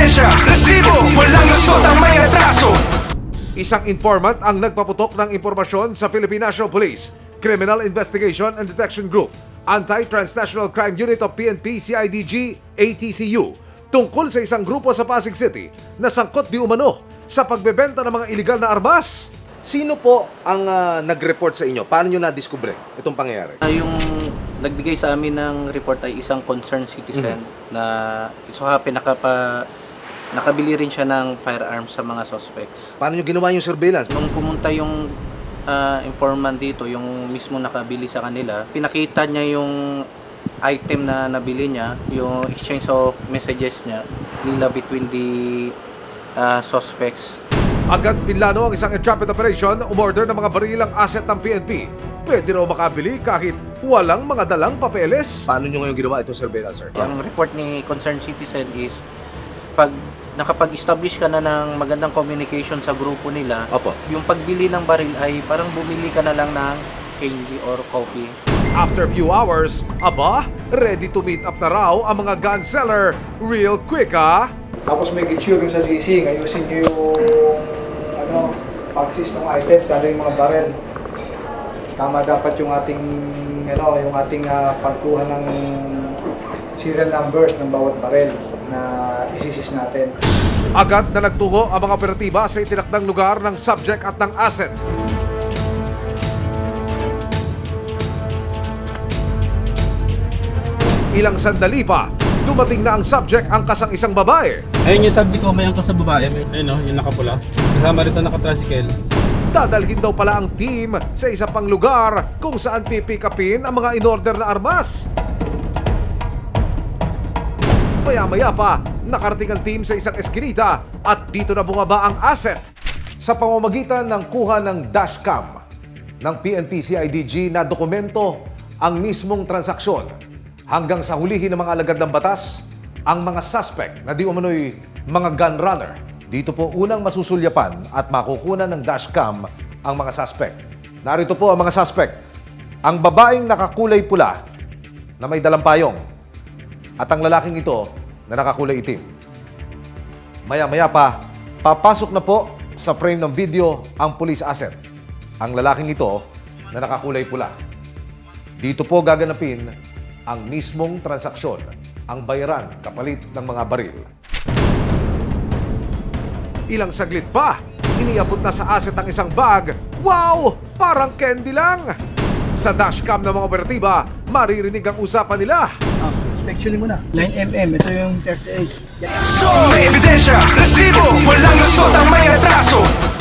ebidensya, resibo, walang lusot ang may atraso. Isang informant ang nagpaputok ng impormasyon sa Philippine National Police, Criminal Investigation and Detection Group, Anti-Transnational Crime Unit of PNP CIDG ATCU tungkol sa isang grupo sa Pasig City na sangkot di umano sa pagbebenta ng mga iligal na armas. Sino po ang nag-report sa inyo? Paano nyo na-discover itong pangyayari? Yung nagbigay sa amin ng report ay isang concerned citizen na so happen nakabili rin siya ng firearms sa mga suspects. Paano nyo ginawa yung surveillance? Nung pumunta yung informant dito, yung mismo nakabili sa kanila, pinakita niya yung item na nabili niya, yung exchange of messages nila between the suspects. Agad pinlano ang isang entrapment operation, umorder ng mga barilang asset ng PNP. Pwede raw makabili kahit walang mga dalang papeles. Paano nyo ngayon ginawa itong surveillance, sir? Ang report ni concerned citizen is pag nakapag-establish ka na ng magandang communication sa grupo nila, Opo. yung pagbili ng baril ay parang bumili ka na lang ng candy or coffee. After a few hours, ready to meet up na raw ang mga gun seller real quick, ha? Tapos may gitsure yung sa sisig, ayusin nyo yung pag-sis ng item, tsaka yung mga barrel. Tama dapat yung ating pagkuha ng serial numbers ng bawat barrel na isisis natin. Agad na nagtungo ang mga operatiba sa itinakdang lugar ng subject at ng asset. Ilang sandali pa, dumating na ang subject ang kasang isang babae. Ayun yung subject ko, may angkas sa babae. Ayun o, yung nakapula. Kasama rito nakatricycle. Dadalhin daw pala ang team sa isa pang lugar kung saan pipick upin ang mga in-order na armas. Maya-maya pa, nakarating ang team sa isang eskinita at dito na bumaba ang asset. Sa pamamagitan ng kuha ng dashcam ng PNP CIDG na dokumento ang mismong transaksyon hanggang sa hulihin ng mga alagad ng batas ang mga suspect na di umano'y mga gun runner. Dito po unang masusulyapan at makukunan ng dashcam ang mga suspect. Narito po ang mga suspect. Ang babaeng nakakulay pula na may dalang payong at ang lalaking ito na nakakulay itim. Maya-maya pa, papasok na po sa frame ng video ang police asset. Ang lalaking ito na nakakulay pula. Dito po gaganapin ang mismong transaksyon, ang bayaran kapalit ng mga baril. Ilang saglit pa, iniabot na sa asset ang isang bag. Wow! Parang candy lang! Sa dashcam ng mga operatiba, maririnig ang usapan nila. Inspectionin mo na. 9mm, ito yung 38. Ebidensya,